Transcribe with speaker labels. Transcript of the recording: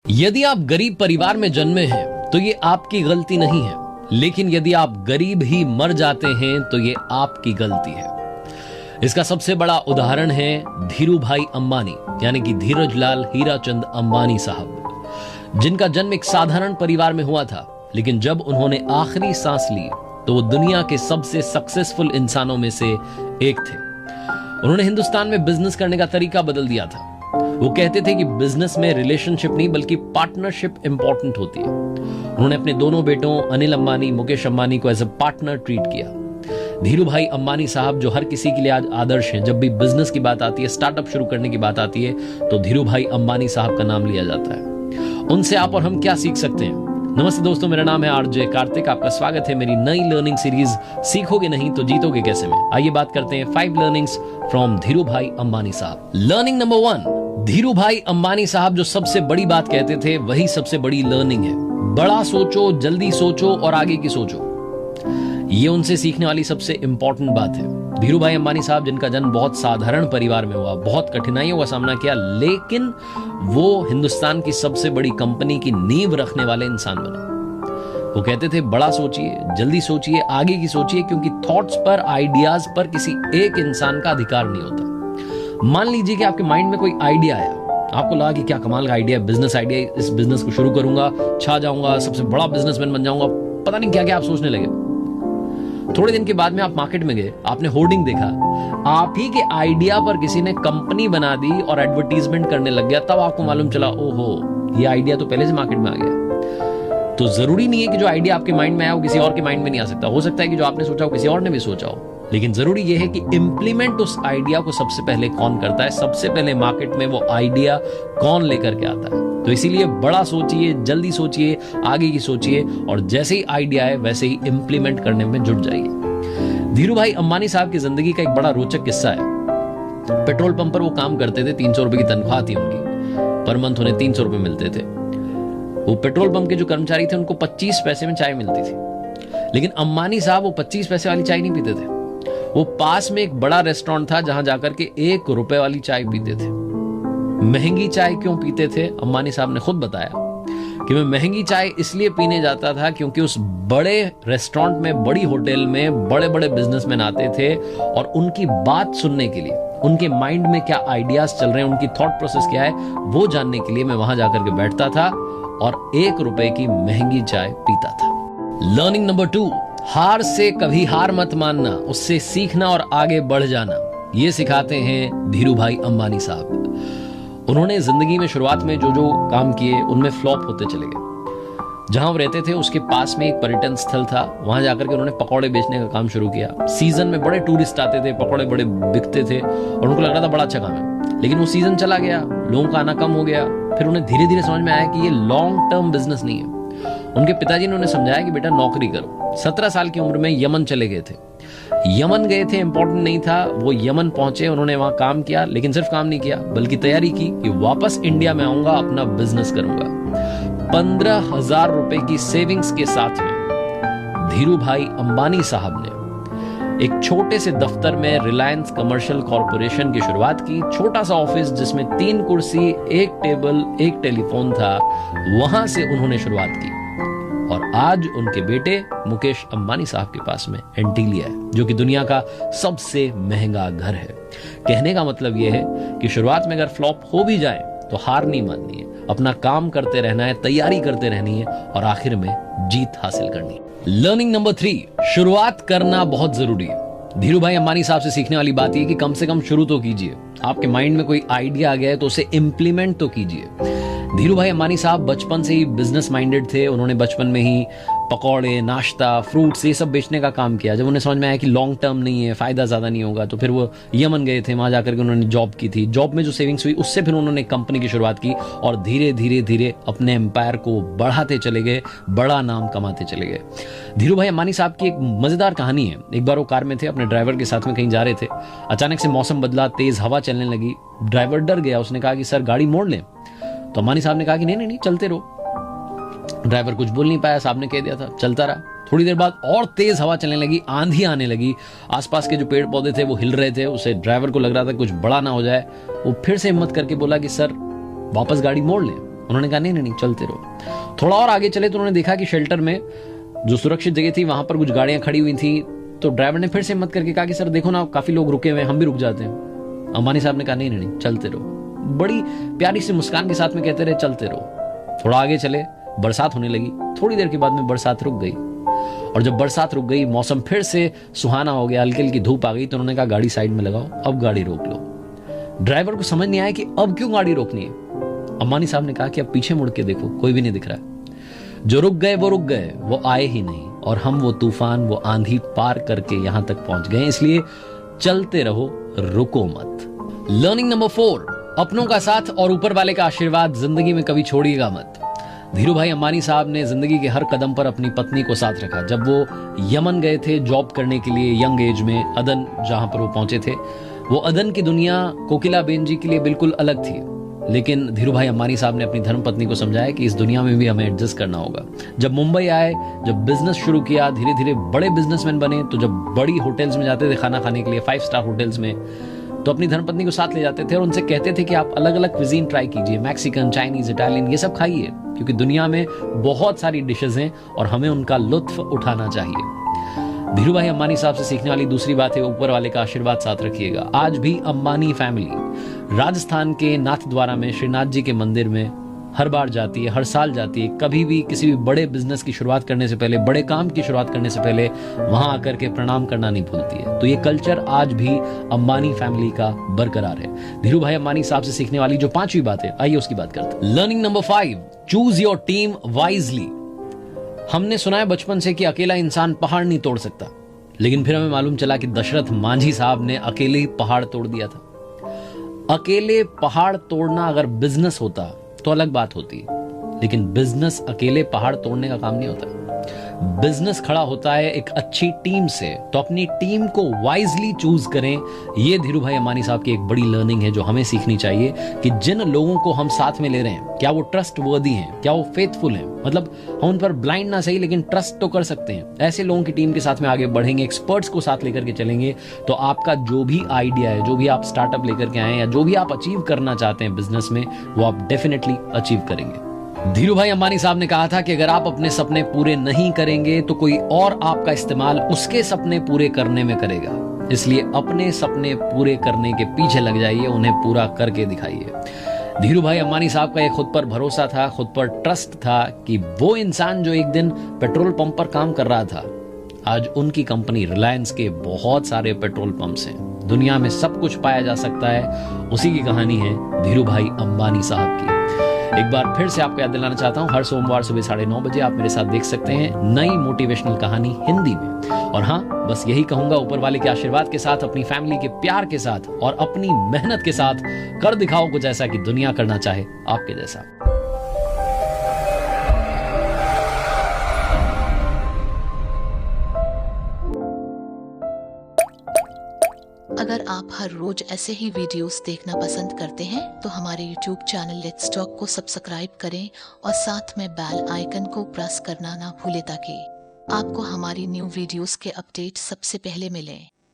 Speaker 1: यदि आप गरीब परिवार में जन्मे हैं तो ये आपकी गलती नहीं है, लेकिन यदि आप गरीब ही मर जाते हैं तो ये आपकी गलती है। इसका सबसे बड़ा उदाहरण है धीरू भाई अंबानी यानी कि धीरज लाल हीराचंद अंबानी साहब, जिनका जन्म एक साधारण परिवार में हुआ था, लेकिन जब उन्होंने आखिरी सांस ली तो वो दुनिया के सबसे सक्सेसफुल इंसानों में से एक थे। उन्होंने हिंदुस्तान में बिजनेस करने का तरीका बदल दिया था। वो कहते थे कि बिजनेस में रिलेशनशिप नहीं बल्कि पार्टनरशिप इंपॉर्टेंट होती है। उन्होंने अपने दोनों बेटों अनिल अंबानी, मुकेश अंबानी को एज ए पार्टनर ट्रीट किया। धीरू भाई अंबानी साहब जो हर किसी के लिए आज आदर्श हैं, जब भी बिजनेस की बात आती है, स्टार्टअप शुरू करने की बात आती है, तो धीरू भाई अंबानी साहब का नाम लिया जाता है। उनसे आप और हम क्या सीख सकते हैं? नमस्ते दोस्तों, मेरा नाम है आरजे कार्तिक। आपका स्वागत है मेरी नई लर्निंग सीरीज सीखोगे नहीं तो जीतोगे कैसे में। आइए बात करते हैं 5 लर्निंग्स फ्रॉम धीरू भाई अंबानी साहब। लर्निंग नंबर 1, धीरू भाई अंबानी साहब जो सबसे बड़ी बात कहते थे वही सबसे बड़ी लर्निंग है। बड़ा सोचो, जल्दी सोचो और आगे की सोचो। ये उनसे सीखने वाली सबसे इंपॉर्टेंट बात है। धीरू भाई अंबानी साहब जिनका जन्म बहुत साधारण परिवार में हुआ, बहुत कठिनाइयों का सामना किया, लेकिन वो हिंदुस्तान की सबसे बड़ी कंपनी की नींव रखने वाले इंसान बने। वो कहते थे बड़ा सोचिए, जल्दी सोचिए, आगे की सोचिए, क्योंकि थॉट्स पर, आइडियाज पर किसी एक इंसान का अधिकार नहीं होता। मान लीजिए कि आपके माइंड में कोई आइडिया आया, आपको लगा कि क्या कमाल का आइडिया, बिजनेस आइडिया, इस बिजनेस को शुरू करूंगा, छा जाऊंगा, सबसे बड़ा बिजनेसमैन बन जाऊंगा, पता नहीं क्या क्या आप सोचने लगे। थोड़े दिन के बाद में आप मार्केट में गए, आपने होर्डिंग देखा, आप ही के आइडिया पर किसी ने कंपनी बना दी और एडवर्टीजमेंट करने लग गया। तब आपको मालूम चला, ओहो, ये आइडिया तो पहले से मार्केट में आ गया। तो जरूरी नहीं है कि जो आइडिया आपके माइंड में आया वो किसी और के माइंड में नहीं आ सकता। हो सकता है कि जो आपने सोचा हो किसी और ने भी सोचा हो, लेकिन जरूरी यह है कि इंप्लीमेंट उस आइडिया को सबसे पहले कौन करता है, सबसे पहले मार्केट में वो आइडिया कौन लेकर के आता है। तो इसीलिए बड़ा सोचिए, जल्दी सोचिए, आगे की सोचिए और जैसे ही आइडिया है वैसे ही इंप्लीमेंट करने में जुट जाइए। धीरू भाई अंबानी साहब की जिंदगी का एक बड़ा रोचक किस्सा है। पेट्रोल पंप पर वो काम करते थे, 300 रुपए की तनख्वाह थी उनकी, पर मंथ उन्हें 300 रुपए मिलते थे। वो पेट्रोल पंप के जो कर्मचारी थे उनको 25 पैसे में चाय मिलती थी, लेकिन अंबानी साहब वो 25 पैसे वाली चाय नहीं पीते थे। वो पास में एक बड़ा रेस्टोरेंट था जहां जाकर के 1 रुपए वाली चाय पीते थे। महंगी चाय क्यों पीते थे? अंबानी साहब ने खुद बताया कि मैं महंगी चाय इसलिए पीने जाता था क्योंकि उस बड़े रेस्टोरेंट में, बड़ी होटल में बड़े बड़े बिजनेसमैन आते थे और उनकी बात सुनने के लिए, उनके माइंड में क्या आइडियाज चल रहे हैं, उनकी थॉट प्रोसेस क्या है, वो जानने के लिए मैं वहां जाकर के बैठता था और 1 रुपए की महंगी चाय पीता था। लर्निंग नंबर 2, हार से कभी हार मत मानना, उससे सीखना और आगे बढ़ जाना। ये सिखाते हैं धीरू भाई अंबानी साहब। उन्होंने जिंदगी में शुरुआत में जो जो काम किए उनमें फ्लॉप होते चले गए। जहां वो रहते थे उसके पास में एक पर्यटन स्थल था, वहां जाकर के उन्होंने पकौड़े बेचने का काम शुरू किया। सीजन में बड़े टूरिस्ट आते थे, पकौड़े बड़े बिकते थे और उनको लग रहा था बड़ा अच्छा काम है, लेकिन वो सीजन चला गया, लोगों का आना कम हो गया। फिर उन्हें धीरे धीरे समझ में आया कि ये लॉन्ग टर्म बिजनेस नहीं है। उनके पिताजी ने उन्हें समझाया कि बेटा नौकरी करो। 17 साल की उम्र में यमन चले गए थे। यमन गए थे, इंपॉर्टेंट नहीं था, वो यमन पहुंचे, उन्होंने वहां काम किया, लेकिन सिर्फ काम नहीं किया बल्कि तैयारी की कि वापस इंडिया में आऊंगा, अपना बिजनेस करूंगा। 15,000 रुपए की सेविंग्स के साथ में धीरू भाई अंबानी साहब ने एक छोटे से दफ्तर में रिलायंस कमर्शियल कॉरपोरेशन की शुरुआत की। छोटा सा ऑफिस जिसमें 3 कुर्सी, 1 टेबल, 1 टेलीफोन था, वहां से उन्होंने शुरुआत की और आज उनके बेटे मुकेश अंबानी साहब के पास में एंटीलिया है, जो कि दुनिया का सबसे महंगा घर है। कहने का मतलब यह है कि शुरुआत में अगर फ्लॉप हो भी जाए तो हार नहीं माननी है, अपना काम करते रहना है, तैयारी करते रहनी है और आखिर में जीत हासिल करनी है। लर्निंग नंबर 3, शुरुआत करना बहुत जरूरी है। धीरू भाई अंबानी साहब से सीखने वाली बात यह कि कम से कम शुरू तो कीजिए। आपके माइंड में कोई आइडिया आ गया है तो उसे इंप्लीमेंट तो कीजिए। धीरू भाई अंबानी साहब बचपन से ही बिजनेस माइंडेड थे। उन्होंने बचपन में ही पकौड़े, नाश्ता, फ्रूट्स ये सब बेचने का काम किया। जब उन्हें समझ में आया कि लॉन्ग टर्म नहीं है, फायदा ज्यादा नहीं होगा, तो फिर वो यमन गए थे, वहां जाकर के उन्होंने जॉब की थी। जॉब में जो सेविंग्स हुई उससे फिर उन्होंने कंपनी की शुरुआत की और धीरे धीरे धीरे अपने एम्पायर को बढ़ाते चले गए, बड़ा नाम कमाते चले गए। धीरू भाई अंबानी साहब की एक मजेदार कहानी है। एक बार वो कार में थे, अपने ड्राइवर के साथ में कहीं जा रहे थे। अचानक से मौसम बदला, तेज हवा चलने लगी। ड्राइवर डर गया, उसने कहा कि सर गाड़ी मोड़ लें। तो अंबानी साहब ने कहा कि नहीं नहीं नहीं, चलते रहो। ड्राइवर कुछ बोल नहीं पाया, साहब ने कह दिया था, चलता रहा। थोड़ी देर बाद और तेज हवा चलने लगी, आंधी आने लगी, आसपास के जो पेड़ पौधे थे वो हिल रहे थे। उसे ड्राइवर को लग रहा था कुछ बड़ा ना हो जाए। वो फिर से हिम्मत करके बोला कि सर वापस गाड़ी मोड़ लें। उन्होंने कहा नहीं नहीं नहीं, चलते रहो। थोड़ा और आगे चले तो उन्होंने देखा कि शेल्टर में जो सुरक्षित जगह थी वहां पर कुछ गाड़ियां खड़ी हुई थी। तो ड्राइवर ने फिर से हिम्मत करके कहा कि सर देखो ना, काफी लोग रुके हुए हैं, हम भी रुक जाते हैं। अंबानी साहब ने कहा नहीं नहीं नहीं, चलते रहो। बड़ी प्यारी सी मुस्कान के साथ में कहते रहे चलते रहो। थोड़ा आगे चले, बरसात होने लगी। थोड़ी देर के बाद में बरसात रुक गई, और जब बरसात रुक गई, मौसम फिर से सुहाना हो गया, हल्की हल्की धूप आ गई। तो उन्होंने कहा गाड़ी साइड में लगाओ, अब गाड़ी रोक लो। ड्राइवर को समझ नहीं आया कि अब क्यों गाड़ी रोकनी है। अंबानी साहब ने कहा कि अब पीछे मुड़ के देखो, कोई भी नहीं दिख रहा है। जो रुक गए वो रुक गए, वो आए ही नहीं, और हम वो तूफान, वो आंधी पार करके यहां तक पहुंच गए। इसलिए चलते रहो, रुको मत। लर्निंग नंबर 4, अपनों का साथ और ऊपर वाले का आशीर्वाद जिंदगी में कभी छोड़िएगा मत। धीरू भाई अंबानी साहब ने जिंदगी के हर कदम पर अपनी पत्नी को साथ रखा। जब वो यमन गए थे जॉब करने के लिए यंग एज में, अदन जहां पर वो पहुंचे थे, वो अदन की दुनिया कोकिलाबेन जी के लिए बिल्कुल अलग थी। लेकिन धीरू भाई अंबानी साहब ने अपनी धर्मपत्नी को समझाया कि इस दुनिया में भी हमें एडजस्ट करना होगा। जब मुंबई आए, जब बिजनेस शुरू किया, धीरे धीरे बड़े बिजनेसमैन बने, तो जब बड़ी होटल्स में जाते थे खाना खाने के लिए, 5 स्टार होटल्स में, तो अपनी धर्मपत्नी को साथ ले जाते थे और उनसे कहते थे कि आप अलग अलग क्विजीन ट्राई कीजिए, मैक्सिकन, चाइनीज, इटालियन, ये सब खाइए, क्योंकि दुनिया में बहुत सारी डिशेज हैं और हमें उनका लुत्फ उठाना चाहिए। धीरू भाई अंबानी साहब से सीखने वाली दूसरी बात है, ऊपर वाले का आशीर्वाद साथ रखिएगा। आज भी अंबानी फैमिली राजस्थान के नाथद्वारा में श्रीनाथ जी के मंदिर में हर बार जाती है, हर साल जाती है। कभी भी किसी भी बड़े बिजनेस की शुरुआत करने से पहले, बड़े काम की शुरुआत करने से पहले वहां आकर के प्रणाम करना नहीं भूलती है। तो ये कल्चर आज भी अंबानी फैमिली का बरकरार है। धीरू भाई अंबानी साहब से सीखने वाली जो 5वीं बात है, आइए उसकी बात करते हैं। Learning number 5, choose your team wisely. हमने सुना है बचपन से कि अकेला इंसान पहाड़ नहीं तोड़ सकता, लेकिन फिर हमें मालूम चला कि दशरथ मांझी साहब ने अकेले ही पहाड़ तोड़ दिया था। अकेले पहाड़ तोड़ना अगर बिजनेस होता तो अलग बात होती, लेकिन बिजनेस अकेले पहाड़ तोड़ने का काम नहीं होता। बिजनेस खड़ा होता है एक अच्छी टीम से। तो अपनी टीम को वाइजली चूज करें। ये धीरू भाई अंबानी साहब की एक बड़ी लर्निंग है जो हमें सीखनी चाहिए कि जिन लोगों को हम साथ में ले रहे हैं, क्या वो ट्रस्ट वर्दी हैं, क्या वो फेथफुल हैं। मतलब हम उन पर ब्लाइंड ना सही, लेकिन ट्रस्ट तो कर सकते हैं। ऐसे लोगों की टीम के साथ में आगे बढ़ेंगे, एक्सपर्ट्स को साथ लेकर के चलेंगे, तो आपका जो भी आइडिया है, जो भी आप स्टार्टअप लेकर के आए या जो भी आप अचीव करना चाहते हैं बिजनेस में, वो आप डेफिनेटली अचीव करेंगे। धीरू भाई अंबानी साहब ने कहा था कि अगर आप अपने सपने पूरे नहीं करेंगे तो कोई और आपका इस्तेमाल उसके सपने पूरे करने में करेगा। इसलिए अपने सपने पूरे करने के पीछे लग जाइए, उन्हें पूरा करके दिखाइए। धीरू भाई अंबानी साहब का एक खुद पर भरोसा था, खुद पर ट्रस्ट था कि वो इंसान जो एक दिन पेट्रोल पंप पर काम कर रहा था, आज उनकी कंपनी रिलायंस के बहुत सारे पेट्रोल पंप्स हैं। दुनिया में सब कुछ पाया जा सकता है, उसी की कहानी है धीरू भाई अंबानी साहब की। एक बार फिर से आपको याद दिलाना चाहता हूं, हर सोमवार सुबह 9:30 बजे आप मेरे साथ देख सकते हैं नई मोटिवेशनल कहानी हिंदी में। और हाँ, बस यही कहूंगा, ऊपर वाले के आशीर्वाद के साथ, अपनी फैमिली के प्यार के साथ और अपनी मेहनत के साथ कर दिखाओ कुछ ऐसा कि दुनिया करना चाहे आपके जैसा।
Speaker 2: अगर आप हर रोज ऐसे ही वीडियोस देखना पसंद करते हैं तो हमारे YouTube चैनल लेट्स टॉक को सब्सक्राइब करें और साथ में बेल आइकन को प्रेस करना ना भूलें ताकि आपको हमारी न्यू वीडियोस के अपडेट सबसे पहले मिलें।